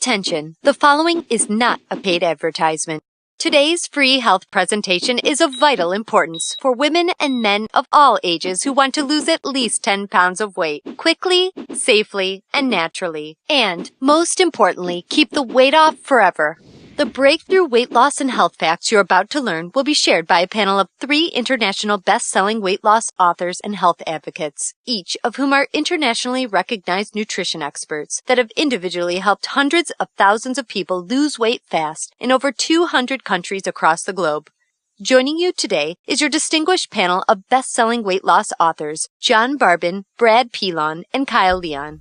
Attention, the following is not a paid advertisement. Today's free health presentation is of vital importance for women and men of all ages who want to lose at least 10 pounds of weight quickly, safely, and naturally. And, most importantly, keep the weight off forever. The breakthrough weight loss and health facts you're about to learn will be shared by a panel of 3 international best-selling weight loss authors and health advocates, each of whom are internationally recognized nutrition experts that have individually helped hundreds of thousands of people lose weight fast in over 200 countries across the globe. Joining you today is your distinguished panel of best-selling weight loss authors, John Barban, Pilon, and Kyle Leon.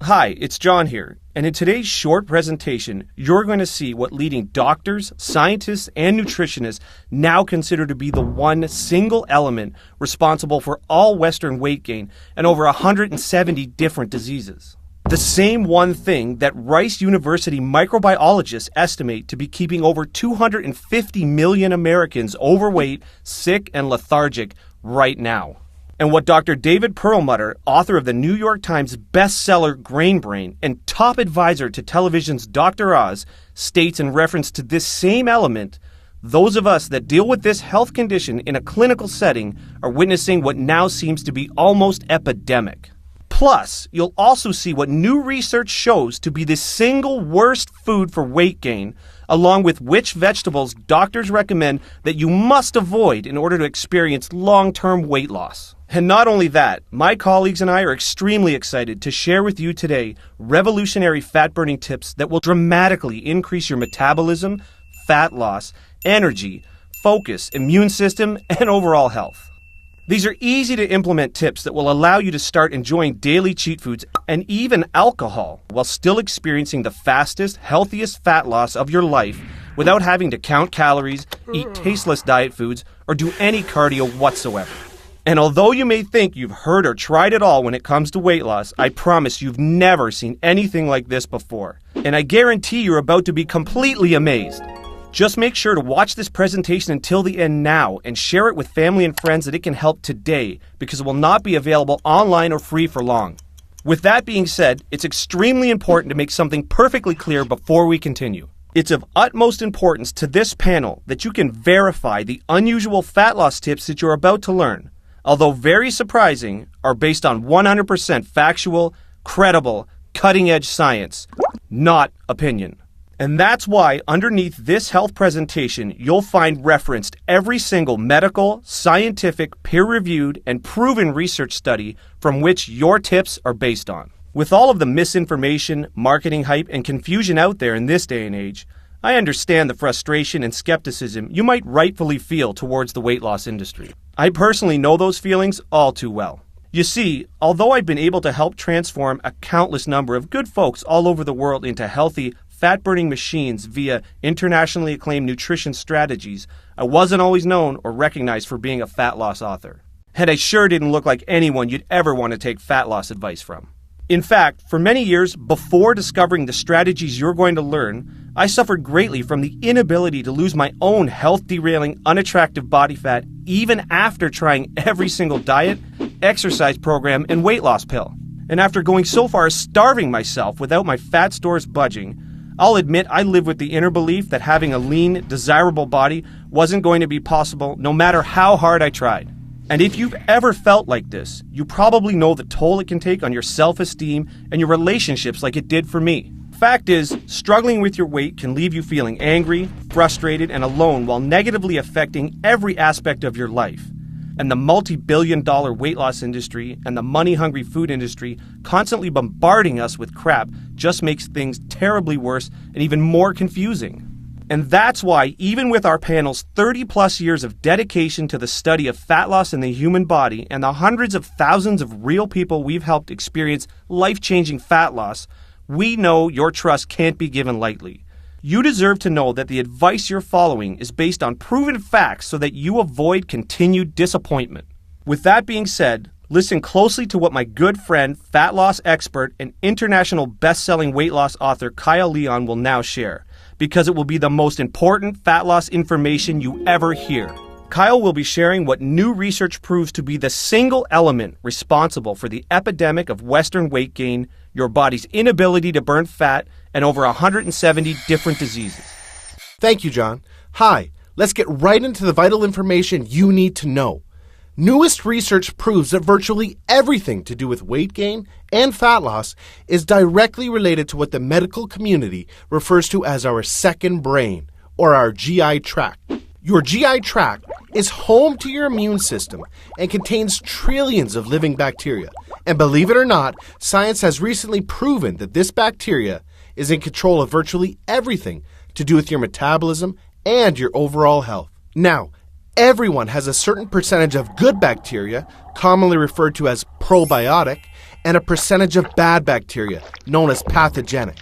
Hi, it's John here, and in today's short presentation, you're going to see what leading doctors, scientists, and nutritionists now consider to be the one single element responsible for all Western weight gain and over 170 different diseases. The same one thing that Rice University microbiologists estimate to be keeping over 250 million Americans overweight, sick, and lethargic right now. And what Dr. David Perlmutter, author of the New York Times bestseller Grain Brain and top advisor to television's Dr. Oz, states in reference to this same element, those of us that deal with this health condition in a clinical setting are witnessing what now seems to be almost epidemic. Plus, you'll also see what new research shows to be the single worst food for weight gain, along with which vegetables doctors recommend that you must avoid in order to experience long-term weight loss. And not only that, my colleagues and I are extremely excited to share with you today revolutionary fat-burning tips that will dramatically increase your metabolism, fat loss, energy, focus, immune system, and overall health. These are easy to implement tips that will allow you to start enjoying daily cheat foods and even alcohol while still experiencing the fastest, healthiest fat loss of your life without having to count calories, eat tasteless diet foods, or do any cardio whatsoever. And although you may think you've heard or tried it all when it comes to weight loss, I promise you've never seen anything like this before. And I guarantee you're about to be completely amazed. Just make sure to watch this presentation until the end now and share it with family and friends that it can help today, because it will not be available online or free for long. With that being said, it's extremely important to make something perfectly clear before we continue. It's of utmost importance to this panel that you can verify the unusual fat loss tips that you're about to learn, although very surprising, are based on 100% factual, credible, cutting-edge science, not opinion. And that's why underneath this health presentation, you'll find referenced every single medical, scientific, peer-reviewed, and proven research study from which your tips are based on. With all of the misinformation, marketing hype, and confusion out there in this day and age, I understand the frustration and skepticism you might rightfully feel towards the weight loss industry. I personally know those feelings all too well. You see, although I've been able to help transform a countless number of good folks all over the world into healthy, fat-burning machines via internationally acclaimed nutrition strategies, I wasn't always known or recognized for being a fat loss author. And I sure didn't look like anyone you'd ever want to take fat loss advice from. In fact, for many years before discovering the strategies you're going to learn, I suffered greatly from the inability to lose my own health-derailing, unattractive body fat even after trying every single diet, exercise program, and weight loss pill. And after going so far as starving myself without my fat stores budging, I'll admit I lived with the inner belief that having a lean, desirable body wasn't going to be possible no matter how hard I tried. And if you've ever felt like this, you probably know the toll it can take on your self-esteem and your relationships like it did for me. Fact is, struggling with your weight can leave you feeling angry, frustrated, and alone while negatively affecting every aspect of your life. And the multi-billion-dollar weight loss industry and the money-hungry food industry constantly bombarding us with crap just makes things terribly worse and even more confusing. And that's why, even with our panel's 30-plus years of dedication to the study of fat loss in the human body and the hundreds of thousands of real people we've helped experience life-changing fat loss, we know your trust can't be given lightly. You deserve to know that the advice you're following is based on proven facts so that you avoid continued disappointment. With that being said, listen closely to what my good friend, fat loss expert, and international best-selling weight loss author Kyle Leon will now share, because it will be the most important fat loss information you ever hear. Kyle will be sharing what new research proves to be the single element responsible for the epidemic of Western weight gain, your body's inability to burn fat, and over 170 different diseases. Thank you, John. Hi, let's get right into the vital information you need to know. Newest research proves that virtually everything to do with weight gain and fat loss is directly related to what the medical community refers to as our second brain, or our GI tract. Your GI tract is home to your immune system and contains trillions of living bacteria. And believe it or not, science has recently proven that this bacteria is in control of virtually everything to do with your metabolism and your overall health. Now, everyone has a certain percentage of good bacteria, commonly referred to as probiotic, and a percentage of bad bacteria, known as pathogenic.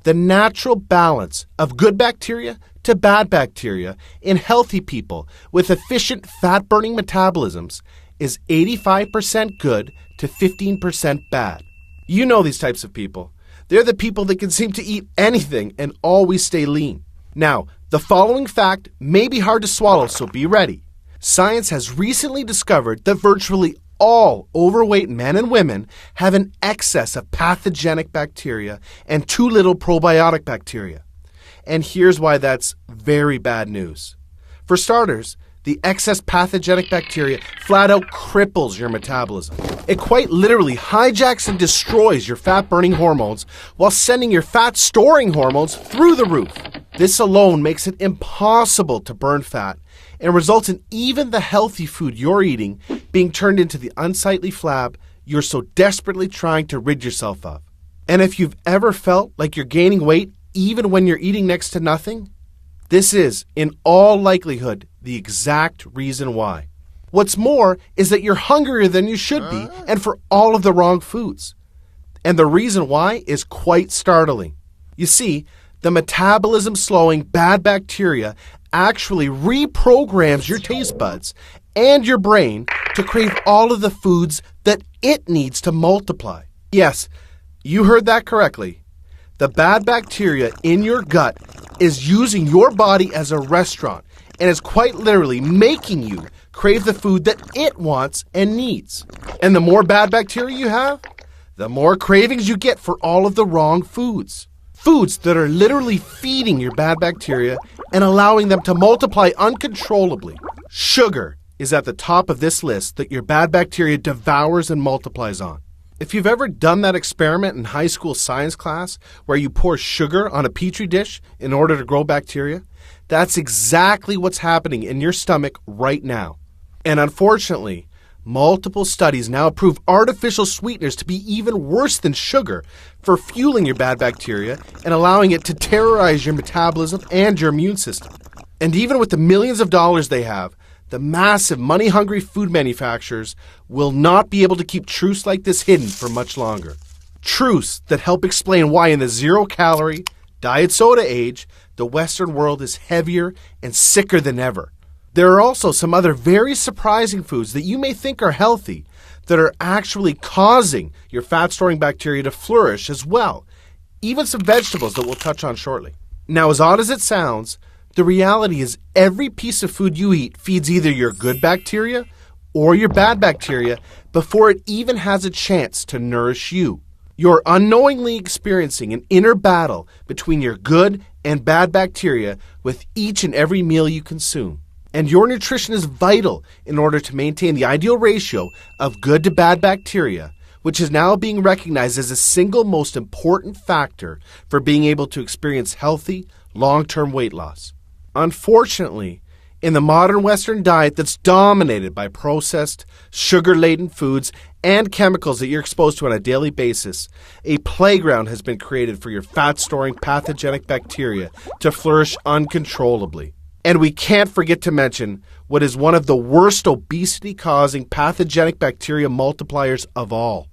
The natural balance of good bacteria to bad bacteria in healthy people with efficient fat-burning metabolisms is 85% good to 15% bad. You know these types of people. They're the people that can seem to eat anything and always stay lean. Now, the following fact may be hard to swallow, so be ready. Science has recently discovered that virtually all overweight men and women have an excess of pathogenic bacteria and too little probiotic bacteria. And here's why that's very bad news. For starters, the excess pathogenic bacteria flat out cripples your metabolism. It quite literally hijacks and destroys your fat-burning hormones while sending your fat-storing hormones through the roof. This alone makes it impossible to burn fat and results in even the healthy food you're eating being turned into the unsightly flab you're so desperately trying to rid yourself of. And if you've ever felt like you're gaining weight even when you're eating next to nothing, this is, in all likelihood, the exact reason why. What's more is that you're hungrier than you should be, and for all of the wrong foods. And the reason why is quite startling. You see, the metabolism-slowing bad bacteria actually reprograms your taste buds and your brain to crave all of the foods that it needs to multiply. Yes, you heard that correctly. The bad bacteria in your gut is using your body as a restaurant and is quite literally making you crave the food that it wants and needs. And the more bad bacteria you have, the more cravings you get for all of the wrong foods. Foods that are literally feeding your bad bacteria and allowing them to multiply uncontrollably. Sugar is at the top of this list that your bad bacteria devours and multiplies on. If you've ever done that experiment in high school science class where you pour sugar on a petri dish in order to grow bacteria, that's exactly what's happening in your stomach right now. And unfortunately, multiple studies now prove artificial sweeteners to be even worse than sugar for fueling your bad bacteria and allowing it to terrorize your metabolism and your immune system. And even with the millions of dollars they have, the massive money-hungry food manufacturers will not be able to keep truths like this hidden for much longer. Truths that help explain why in the zero-calorie, diet soda age, the Western world is heavier and sicker than ever. There are also some other very surprising foods that you may think are healthy that are actually causing your fat-storing bacteria to flourish as well. Even some vegetables that we'll touch on shortly. Now, as odd as it sounds, the reality is every piece of food you eat feeds either your good bacteria or your bad bacteria before it even has a chance to nourish you. You're unknowingly experiencing an inner battle between your good and bad bacteria with each and every meal you consume. And your nutrition is vital in order to maintain the ideal ratio of good to bad bacteria, which is now being recognized as the single most important factor for being able to experience healthy, long-term weight loss. Unfortunately, in the modern Western diet that's dominated by processed, sugar-laden foods and chemicals that you're exposed to on a daily basis, a playground has been created for your fat-storing pathogenic bacteria to flourish uncontrollably. And we can't forget to mention what is one of the worst obesity-causing pathogenic bacteria multipliers of all: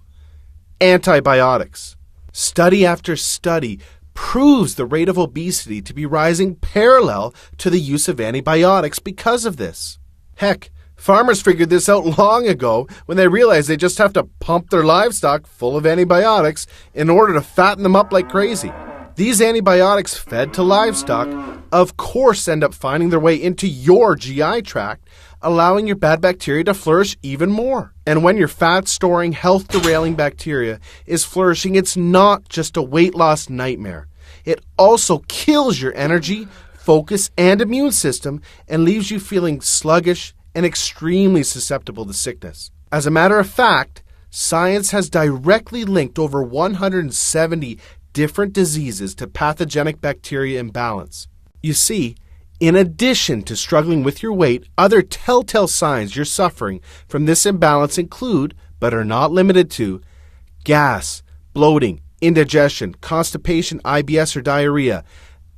antibiotics. Study after study proves the rate of obesity to be rising parallel to the use of antibiotics because of this. Heck, farmers figured this out long ago when they realized they just have to pump their livestock full of antibiotics in order to fatten them up like crazy. These antibiotics fed to livestock, of course, end up finding their way into your GI tract, allowing your bad bacteria to flourish even more. And when your fat-storing, health-derailing bacteria is flourishing, it's not just a weight loss nightmare. It also kills your energy, focus, and immune system and leaves you feeling sluggish and extremely susceptible to sickness. As a matter of fact, science has directly linked over 170 different diseases to pathogenic bacteria imbalance. You see, in addition to struggling with your weight, other telltale signs you're suffering from this imbalance include, but are not limited to, gas, bloating, indigestion, constipation, IBS or diarrhea,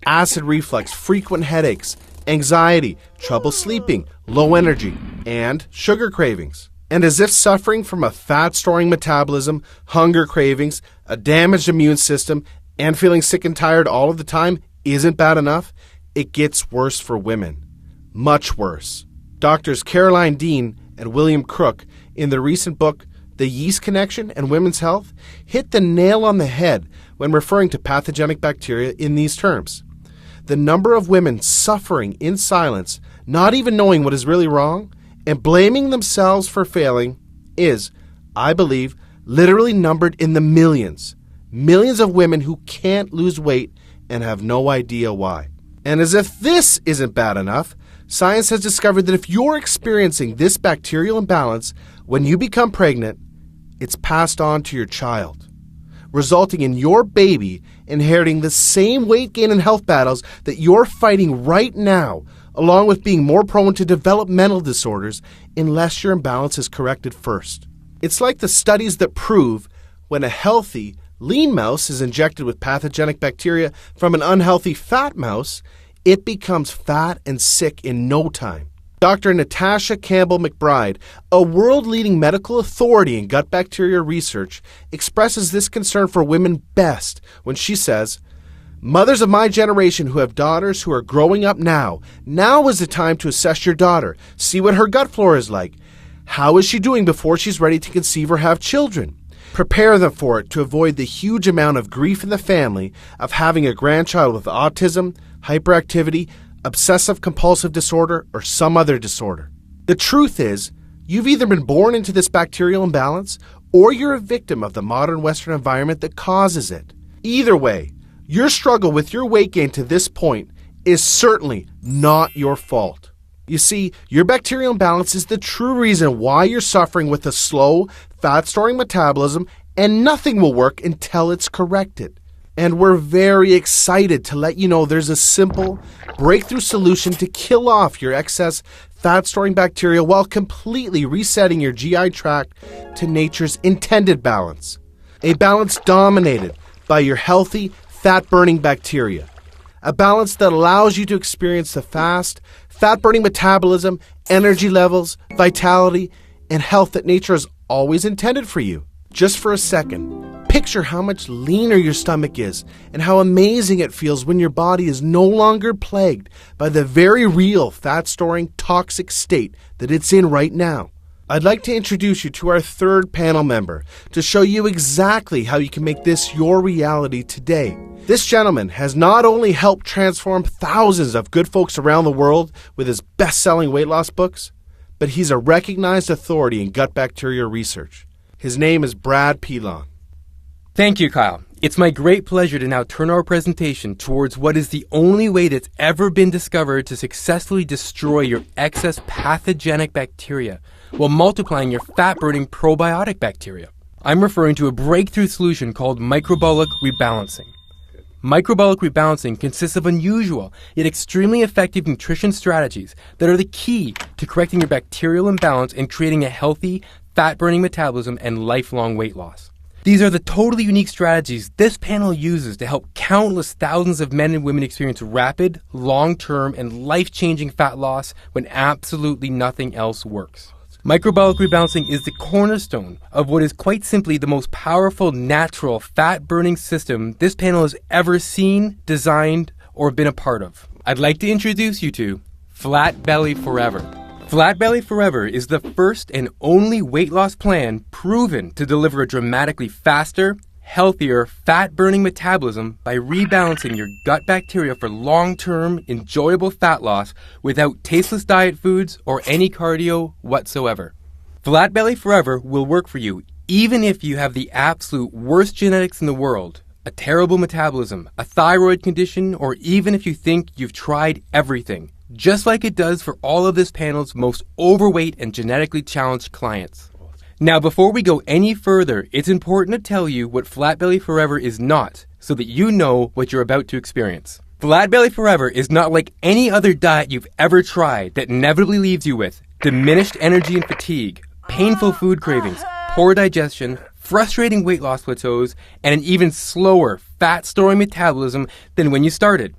acid reflux, frequent headaches, anxiety, trouble sleeping, low energy, and sugar cravings. And as if suffering from a fat-storing metabolism, hunger cravings, a damaged immune system, and feeling sick and tired all of the time isn't bad enough, it gets worse for women. Much worse. Doctors Caroline Dean and William Crook, in their recent book, The Yeast Connection and Women's Health, hit the nail on the head when referring to pathogenic bacteria in these terms. The number of women suffering in silence, not even knowing what is really wrong, and blaming themselves for failing is, I believe, literally numbered in the millions. Millions of women who can't lose weight and have no idea why. And as if this isn't bad enough, science has discovered that if you're experiencing this bacterial imbalance when you become pregnant, it's passed on to your child, resulting in your baby inheriting the same weight gain and health battles that you're fighting right now, along with being more prone to developmental disorders unless your imbalance is corrected first. It's like the studies that prove when a healthy, lean mouse is injected with pathogenic bacteria from an unhealthy fat mouse, it becomes fat and sick in no time. Dr. Natasha Campbell McBride, a world-leading medical authority in gut bacteria research, expresses this concern for women best when she says, "Mothers of my generation who have daughters who are growing up now is the time to assess your daughter, see what her gut flora is like. How is she doing before she's ready to conceive or have children? Prepare them for it to avoid the huge amount of grief in the family of having a grandchild with autism, hyperactivity, obsessive-compulsive disorder, or some other disorder." The truth is, you've either been born into this bacterial imbalance or you're a victim of the modern Western environment that causes it. Either way, your struggle with your weight gain to this point is certainly not your fault. You see, your bacterial imbalance is the true reason why you're suffering with a slow, fat-storing metabolism, and nothing will work until it's corrected. And we're very excited to let you know there's a simple, breakthrough solution to kill off your excess fat-storing bacteria while completely resetting your GI tract to nature's intended balance. A balance dominated by your healthy, fat-burning bacteria. A balance that allows you to experience the fast, fat-burning metabolism, energy levels, vitality, and health that nature has always intended for you. Just for a second, picture how much leaner your stomach is and how amazing it feels when your body is no longer plagued by the very real fat-storing toxic state that it's in right now. I'd like to introduce you to our third panel member to show you exactly how you can make this your reality today. This gentleman has not only helped transform thousands of good folks around the world with his best-selling weight loss books, but he's a recognized authority in gut bacteria research. His name is Brad Pilon. Thank you, Kyle. It's my great pleasure to now turn our presentation towards what is the only way that's ever been discovered to successfully destroy your excess pathogenic bacteria while multiplying your fat-burning probiotic bacteria. I'm referring to a breakthrough solution called microbiologic rebalancing. Microbiologic rebalancing consists of unusual yet extremely effective nutrition strategies that are the key to correcting your bacterial imbalance and creating a healthy, fat-burning metabolism and lifelong weight loss. These are the totally unique strategies this panel uses to help countless thousands of men and women experience rapid, long-term, and life-changing fat loss when absolutely nothing else works. Microbiologic rebalancing is the cornerstone of what is quite simply the most powerful, natural, fat-burning system this panel has ever seen, designed, or been a part of. I'd like to introduce you to Flat Belly Forever. Flat Belly Forever is the first and only weight loss plan proven to deliver a dramatically faster, healthier, fat-burning metabolism by rebalancing your gut bacteria for long-term, enjoyable fat loss without tasteless diet foods or any cardio whatsoever. Flat Belly Forever will work for you even if you have the absolute worst genetics in the world, a terrible metabolism, a thyroid condition, or even if you think you've tried everything, just like it does for all of this panel's most overweight and genetically challenged clients. Now, before we go any further, it's important to tell you what Flat Belly Forever is not, so that you know what you're about to experience. Flat Belly Forever is not like any other diet you've ever tried that inevitably leaves you with diminished energy and fatigue, painful food cravings, poor digestion, frustrating weight loss plateaus, and an even slower fat-storing metabolism than when you started.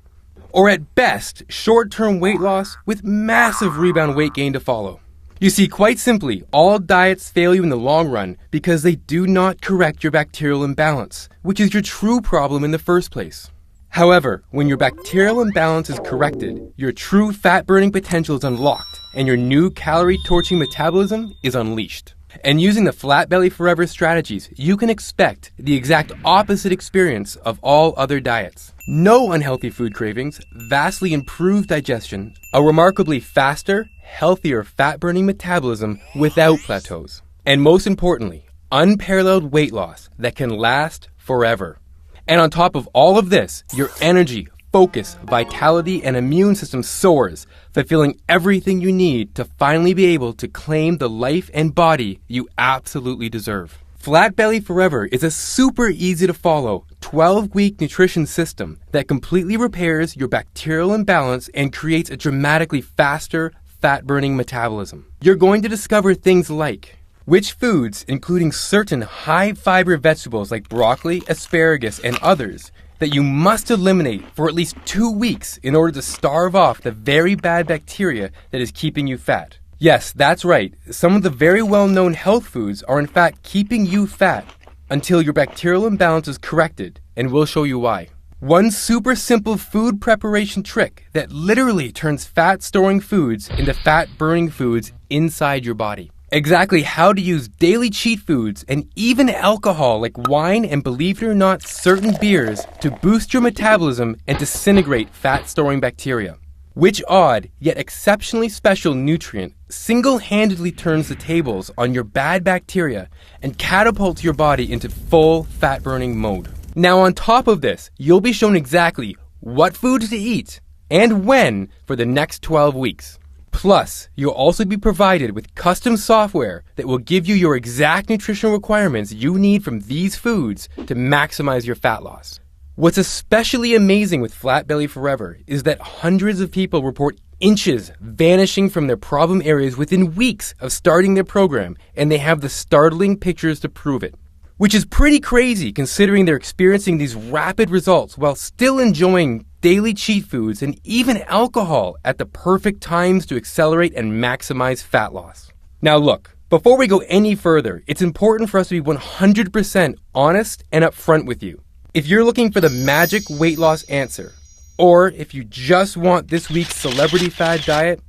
Or at best, short-term weight loss with massive rebound weight gain to follow. You see, quite simply, all diets fail you in the long run because they do not correct your bacterial imbalance, which is your true problem in the first place. However, when your bacterial imbalance is corrected, your true fat-burning potential is unlocked, and your new calorie-torching metabolism is unleashed. And using the Flat Belly Forever strategies, you can expect the exact opposite experience of all other diets. No unhealthy food cravings, vastly improved digestion, a remarkably faster, healthier fat-burning metabolism without plateaus. And most importantly, unparalleled weight loss that can last forever. And on top of all of this, your energy, focus, vitality, and immune system soars, fulfilling everything you need to finally be able to claim the life and body you absolutely deserve. Flat Belly Forever is a super easy to follow 12-week nutrition system that completely repairs your bacterial imbalance and creates a dramatically faster, fat-burning metabolism. You're going to discover things like which foods, including certain high-fiber vegetables like broccoli, asparagus, and others, that you must eliminate for at least 2 weeks in order to starve off the very bad bacteria that is keeping you fat. Yes, that's right. Some of the very well-known health foods are in fact keeping you fat until your bacterial imbalance is corrected, and we'll show you why. One super simple food preparation trick that literally turns fat-storing foods into fat-burning foods inside your body. Exactly how to use daily cheat foods and even alcohol like wine and, believe it or not, certain beers to boost your metabolism and disintegrate fat-storing bacteria. Which odd, yet exceptionally special nutrient single-handedly turns the tables on your bad bacteria and catapults your body into full fat-burning mode. Now on top of this, you'll be shown exactly what foods to eat and when for the next 12 weeks. Plus, you'll also be provided with custom software that will give you your exact nutritional requirements you need from these foods to maximize your fat loss. What's especially amazing with Flat Belly Forever is that hundreds of people report inches vanishing from their problem areas within weeks of starting their program, and they have the startling pictures to prove it. Which is pretty crazy considering they're experiencing these rapid results while still enjoying daily cheat foods and even alcohol at the perfect times to accelerate and maximize fat loss. Now look, before we go any further, it's important for us to be 100% honest and upfront with you. If you're looking for the magic weight loss answer, or if you just want this week's celebrity fad diet,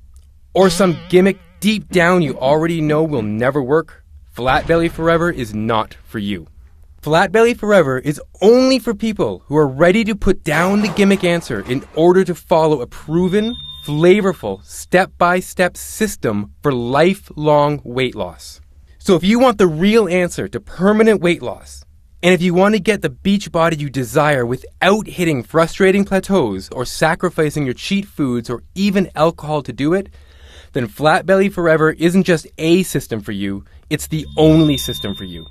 or some gimmick deep down you already know will never work, Flat Belly Forever is not for you. Flat Belly Forever is only for people who are ready to put down the gimmick answer in order to follow a proven, flavorful, step-by-step system for lifelong weight loss. So if you want the real answer to permanent weight loss, and if you want to get the beach body you desire without hitting frustrating plateaus or sacrificing your cheat foods or even alcohol to do it, then Flat Belly Forever isn't just a system for you, it's the only system for you.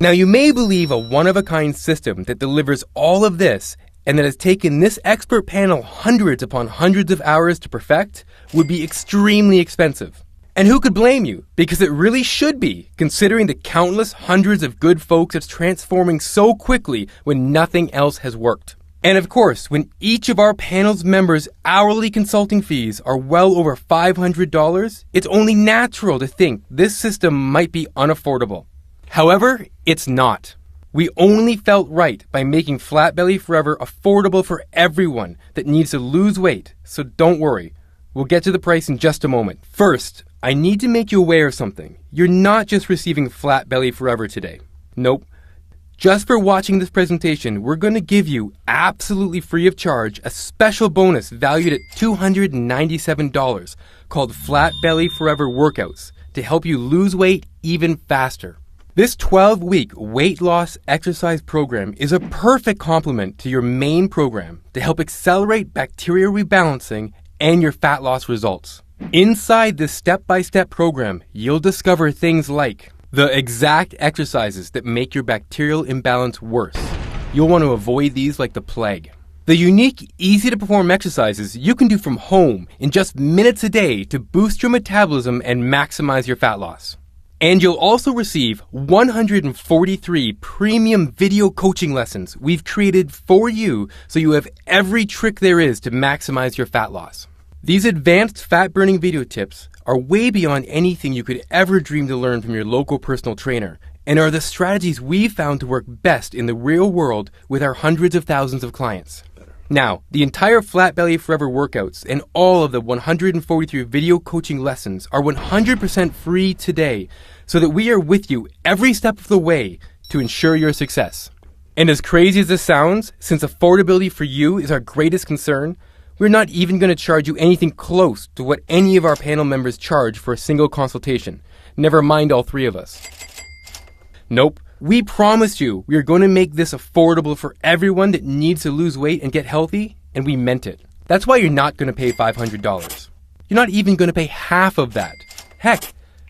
Now, you may believe a one-of-a-kind system that delivers all of this and that has taken this expert panel hundreds upon hundreds of hours to perfect would be extremely expensive. And who could blame you? Because it really should be, considering the countless hundreds of good folks it's transforming so quickly when nothing else has worked. And of course, when each of our panel's members' hourly consulting fees are well over $500, it's only natural to think this system might be unaffordable. However, it's not. We only felt right by making Flat Belly Forever affordable for everyone that needs to lose weight, so don't worry. We'll get to the price in just a moment. First, I need to make you aware of something. You're not just receiving Flat Belly Forever today. Nope. Just for watching this presentation, we're going to give you, absolutely free of charge, a special bonus valued at $297 called Flat Belly Forever Workouts to help you lose weight even faster. This 12-week weight loss exercise program is a perfect complement to your main program to help accelerate bacterial rebalancing and your fat loss results. Inside this step-by-step program, you'll discover things like the exact exercises that make your bacterial imbalance worse. You'll want to avoid these like the plague. The unique, easy-to-perform exercises you can do from home in just minutes a day to boost your metabolism and maximize your fat loss. And you'll also receive 143 premium video coaching lessons we've created for you so you have every trick there is to maximize your fat loss. These advanced fat-burning video tips are way beyond anything you could ever dream to learn from your local personal trainer and are the strategies we've found to work best in the real world with our hundreds of thousands of clients. Now, the entire Flat Belly Forever workouts and all of the 143 video coaching lessons are 100% free today so that we are with you every step of the way to ensure your success. And as crazy as this sounds, since affordability for you is our greatest concern, we're not even going to charge you anything close to what any of our panel members charge for a single consultation. Never mind all three of us. Nope. We promised you we are going to make this affordable for everyone that needs to lose weight and get healthy, and we meant it. That's why you're not going to pay $500. You're not even going to pay half of that. Heck,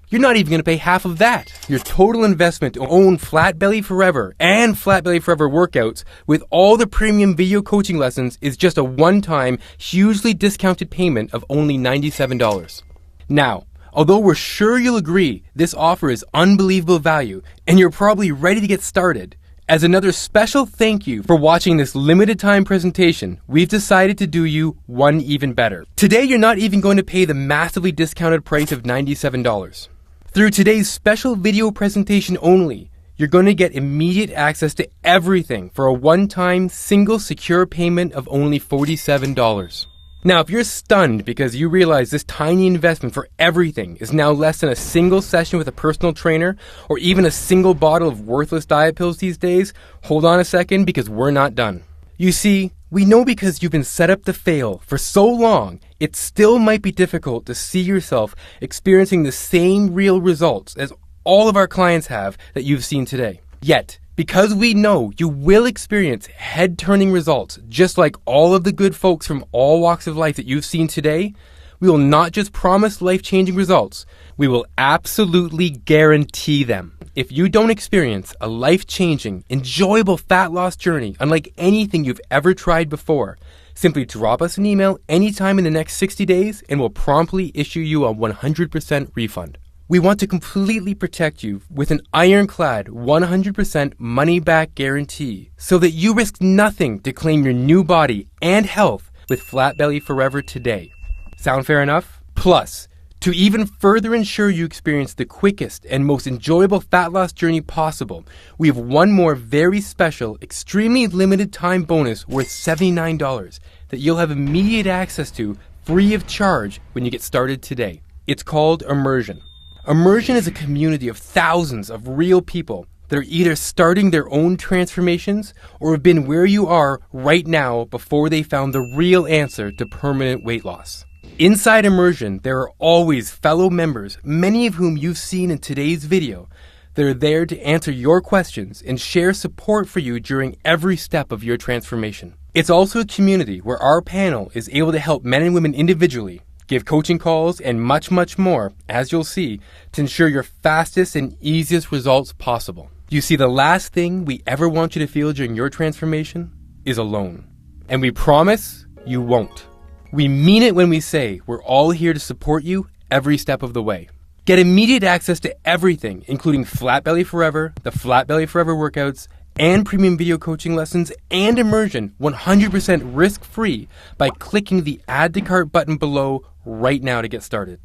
you're not even going to pay half of that. Your total investment to own Flat Belly Forever and Flat Belly Forever workouts with all the premium video coaching lessons is just a one-time, hugely discounted payment of only $97. Now, although we're sure you'll agree this offer is unbelievable value and you're probably ready to get started, as another special thank you for watching this limited time presentation, we've decided to do you one even better. Today, you're not even going to pay the massively discounted price of $97. Through today's special video presentation only, you're going to get immediate access to everything for a one-time, single, secure payment of only $47. Now, if you're stunned because you realize this tiny investment for everything is now less than a single session with a personal trainer or even a single bottle of worthless diet pills these days, hold on a second because we're not done. You see, we know because you've been set up to fail for so long, it still might be difficult to see yourself experiencing the same real results as all of our clients have that you've seen today. Yet, because we know you will experience head-turning results just like all of the good folks from all walks of life that you've seen today, we will not just promise life-changing results, we will absolutely guarantee them. If you don't experience a life-changing, enjoyable fat loss journey unlike anything you've ever tried before, simply drop us an email anytime in the next 60 days and we'll promptly issue you a 100% refund. We want to completely protect you with an ironclad 100% money-back guarantee so that you risk nothing to claim your new body and health with Flat Belly Forever today. Sound fair enough? Plus, to even further ensure you experience the quickest and most enjoyable fat loss journey possible, we have one more very special, extremely limited time bonus worth $79 that you'll have immediate access to free of charge when you get started today. It's called Immersion. Immersion is a community of thousands of real people that are either starting their own transformations or have been where you are right now before they found the real answer to permanent weight loss. Inside Immersion, there are always fellow members, many of whom you've seen in today's video, that are there to answer your questions and share support for you during every step of your transformation. It's also a community where our panel is able to help men and women individually, give coaching calls, and much, much more, as you'll see, to ensure your fastest and easiest results possible. You see, the last thing we ever want you to feel during your transformation is alone. And we promise you won't. We mean it when we say we're all here to support you every step of the way. Get immediate access to everything, including Flat Belly Forever, the Flat Belly Forever workouts, and premium video coaching lessons and Immersion 100% risk-free by clicking the Add to Cart button below right now to get started.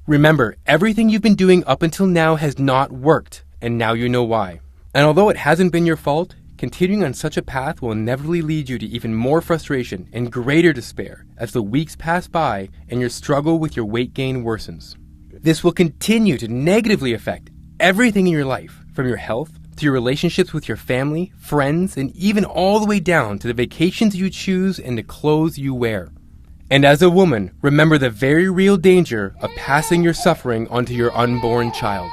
Remember, everything you've been doing up until now has not worked, and now you know why. And although it hasn't been your fault, continuing on such a path will inevitably lead you to even more frustration and greater despair as the weeks pass by and your struggle with your weight gain worsens. This will continue to negatively affect everything in your life, from your health to your relationships with your family, friends, and even all the way down to the vacations you choose and the clothes you wear. And as a woman, remember the very real danger of passing your suffering onto your unborn child.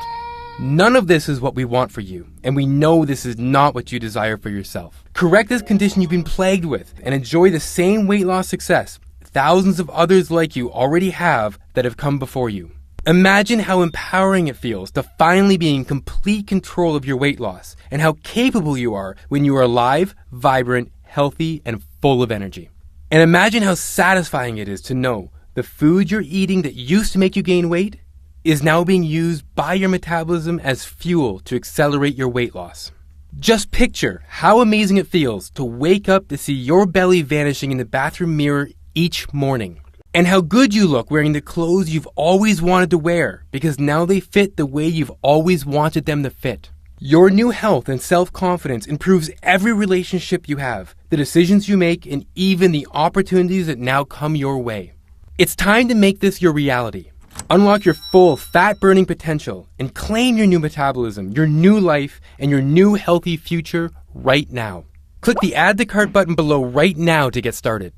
None of this is what we want for you, and we know this is not what you desire for yourself. Correct this condition you've been plagued with and enjoy the same weight loss success thousands of others like you already have that have come before you. Imagine how empowering it feels to finally be in complete control of your weight loss and how capable you are when you are alive, vibrant, healthy, and full of energy. And imagine how satisfying it is to know the food you're eating that used to make you gain weight is now being used by your metabolism as fuel to accelerate your weight loss. Just picture how amazing it feels to wake up to see your belly vanishing in the bathroom mirror each morning. And how good you look wearing the clothes you've always wanted to wear because now they fit the way you've always wanted them to fit. Your new health and self-confidence improves every relationship you have, the decisions you make, and even the opportunities that now come your way. It's time to make this your reality. Unlock your full fat-burning potential and claim your new metabolism, your new life, and your new healthy future right now. Click the Add to Cart button below right now to get started.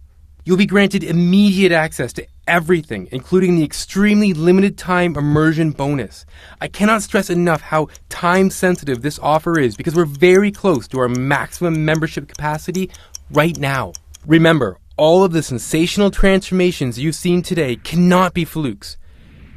You'll be granted immediate access to everything, including the extremely limited time immersion bonus. I cannot stress enough how time-sensitive this offer is because we're very close to our maximum membership capacity right now. Remember, all of the sensational transformations you've seen today cannot be flukes.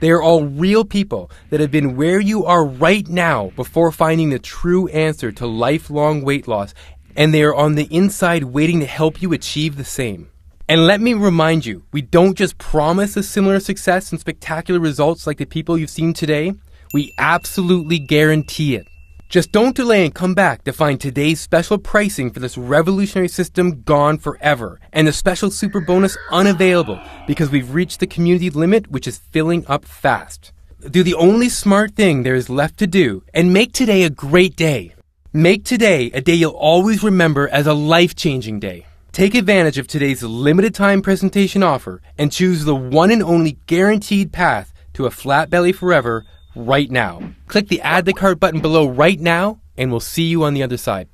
They are all real people that have been where you are right now before finding the true answer to lifelong weight loss, and they are on the inside waiting to help you achieve the same. And let me remind you, we don't just promise a similar success and spectacular results like the people you've seen today, we absolutely guarantee it. Just don't delay and come back to find today's special pricing for this revolutionary system gone forever and the special super bonus unavailable because we've reached the community limit, which is filling up fast. Do the only smart thing there is left to do and make today a great day. Make today a day you'll always remember as a life-changing day. Take advantage of today's limited time presentation offer and choose the one and only guaranteed path to a flat belly forever right now. Click the Add to Cart button below right now and we'll see you on the other side.